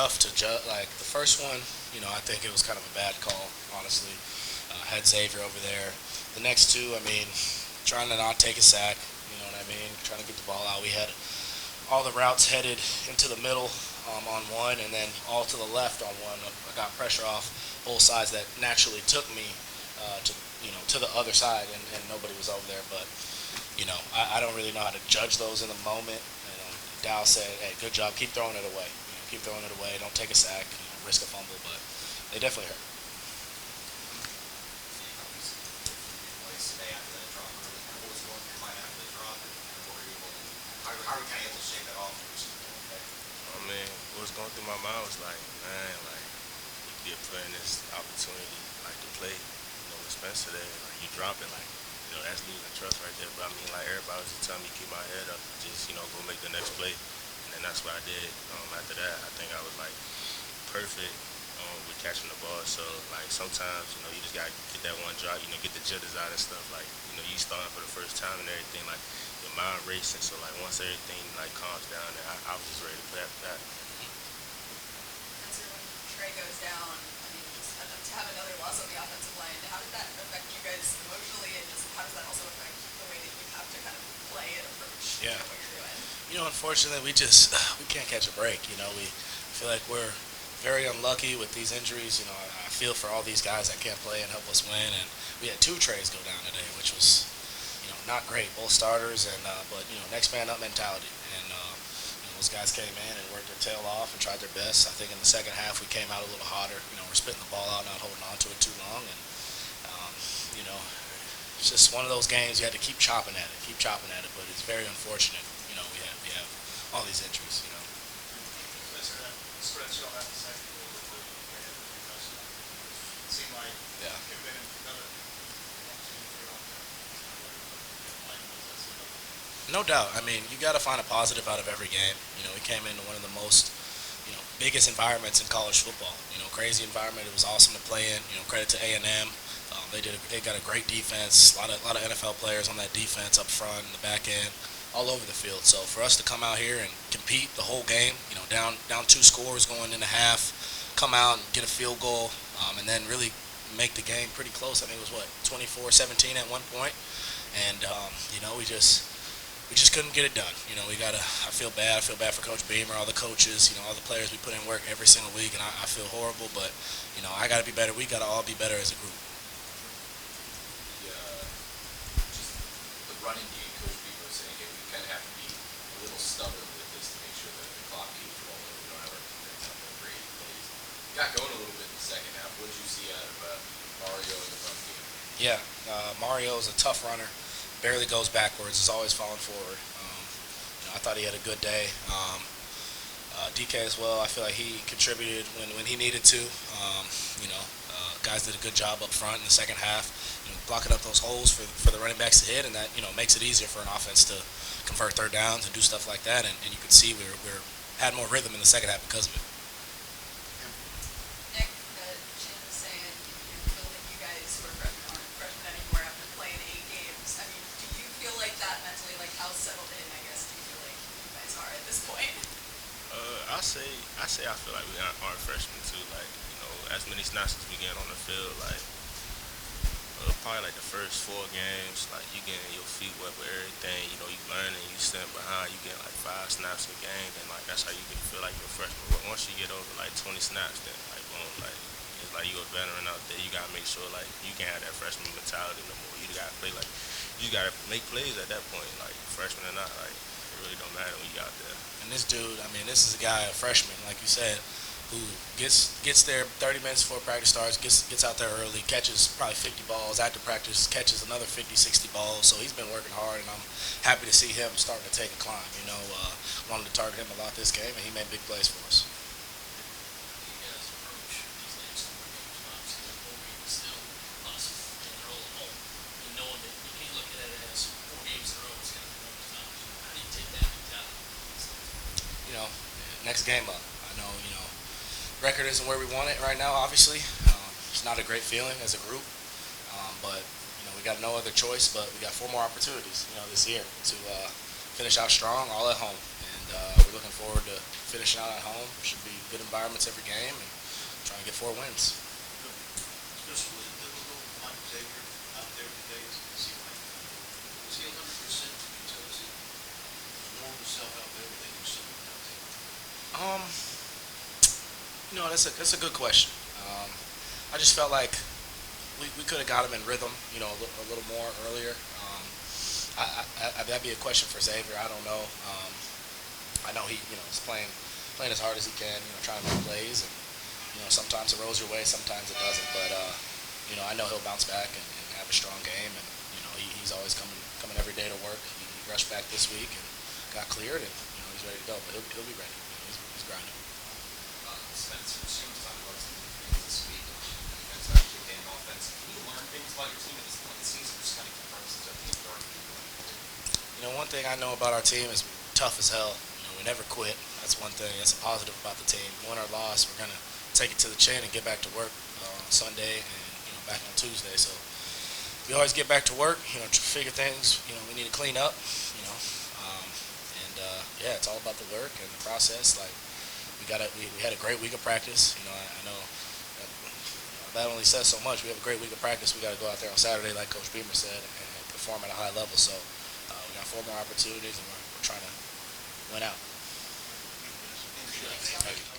tough to judge. Like the first one, I think it was kind of a bad call, honestly. Had Xavier over there. The next two, I mean, trying to not take a sack. You know what I mean? Trying to get the ball out. We had all the routes headed into the middle on one, and then all to the left on one. I got pressure off both sides that naturally took me to the other side, and nobody was over there. But I don't really know how to judge those in the moment. Dow said, "Hey, good job. Keep throwing it away. Keep throwing it away. Don't take a sack. Risk a fumble." But they definitely hurt. How are you kind of able to shake that off? I mean, what was going through my mind was like, man, like you get put in this opportunity, like to play, with Spencer there, like you drop it, like that's losing trust right there. But I mean, like everybody was just telling me keep my head up, just go make the next play, and then that's what I did. After that, I think I was like perfect with catching the ball. So like sometimes you just gotta get that one drop, get the jitters out and stuff. Like you starting for the first time and everything, like your mind racing. So like once everything like calms down, and I was just ready to play after that. That's when Trey goes down. I mean, just to have another loss on the offensive line. How did that affect you guys emotionally, and just how does that also affect the way that you have to kind of play and approach Yeah. what you're doing? Unfortunately, we can't catch a break. We feel like we're very unlucky with these injuries. I feel for all these guys that can't play and help us win. And we had two trays go down today, which was, not great. Both starters, and but next man up mentality. And those guys came in and worked their tail off and tried their best. I think in the second half we came out a little hotter. We're spitting the ball out, not holding on to it too long, and it's just one of those games you had to keep chopping at it. But it's very unfortunate. We have all these injuries. Spreads y'all have the second goal before you ran the touchdown. It seemed like Yeah. it could have been another opportunity for y'all to like No doubt. I mean, you got to find a positive out of every game. We came into one of the most, biggest environments in college football. Crazy environment. It was awesome to play in. Credit to A&M. They got a great defense. A lot of NFL players on that defense up front, in the back end, all over the field. So for us to come out here and compete the whole game, down two scores going into half, come out and get a field goal, and then really make the game pretty close. I think it was 24-17 at one point, and we just couldn't get it done. I feel bad. I feel bad for Coach Beamer, all the coaches, all the players. We put in work every single week, and I feel horrible. But I got to be better. We got to all be better as a group. The running game, Coach Beaver was saying, hey, we kind of have to be a little stubborn with this to make sure that the clock keeps rolling. We don't have our defense out there great plays. Got going a little bit in the second half. What did you see out of Mario in the run game? Yeah, Mario is a tough runner. Barely goes backwards. Is always falling forward. I thought he had a good day. DK as well. I feel like he contributed when he needed to. Guys did a good job up front in the second half, blocking up those holes for the running backs to hit, and that makes it easier for an offense to convert third downs and do stuff like that. And you could see we had more rhythm in the second half because of it. Nyck, Jim was saying you feel like you guys who are freshmen aren't freshmen anymore after playing 8 games. I mean, do you feel like that mentally? Like how settled in, I guess, do you feel like you guys are at this point? I feel like we aren't freshmen too. Like as many snaps as we get on the field, like probably like the first 4 games, like you getting your feet wet with everything. You learning, you stand behind, you get like 5 snaps a game, and like that's how you can feel like you're a freshman. But once you get over like 20 snaps, then like boom, like it's like you a veteran out there. You gotta make sure like you can't have that freshman mentality no more. You gotta play like you gotta make plays at that point, like freshman or not. Like it really don't matter when you out there. And this dude, I mean, this is a guy, a freshman, like you said, who gets there 30 minutes before practice starts, gets out there early, catches probably 50 balls after practice, catches another 50, 60 balls. So he's been working hard, and I'm happy to see him starting to take a climb. Wanted to target him a lot this game, and he made big plays for us. You guys approach these next 4 games, obviously the bowl game is still possible, and they're all at home. And knowing that you can't look at it as 4 games in a row, it's going to be one of times. How do you take that mentality? Next game up. I know, record isn't where we want it right now, obviously. It's not a great feeling as a group, but we got no other choice. But we got 4 more opportunities, this year to finish out strong, all at home. And and we're looking forward to finishing out at home. Should be good environments every game, and trying to get 4 wins. Chris, was it difficult to find Xavier out there today? It seemed like, was he 100%? Did you tell us he was normal self out there, but they do something out there? Um, that's a good question. I just felt like we could have got him in rhythm, a little more earlier. That'd be a question for Xavier. I don't know. I know he, is playing as hard as he can, trying to make plays, and sometimes it rolls your way, sometimes it doesn't. But I know he'll bounce back and have a strong game, and he's always coming every day to work. He rushed back this week and got cleared, and he's ready to go. But he'll be ready. He's grinding. Spencer, Seamus talked about some new things this week. Defense actually came offense. Can you learn things about your team at this point in the season? Just kind of confirm since our team's already been going. One thing I know about our team is we're tough as hell. We never quit. That's one thing. That's a positive about the team. Win or loss, we're gonna take it to the chin and get back to work on Sunday and back on Tuesday. So we always get back to work. Figure things. We need to clean up. Yeah, it's all about the work and the process. Like we had a great week of practice. I know that only says so much. We have a great week of practice. We got to go out there on Saturday, like Coach Beamer said, and perform at a high level. So we got 4 more opportunities, and we're trying to win out. Thank you. Thank you.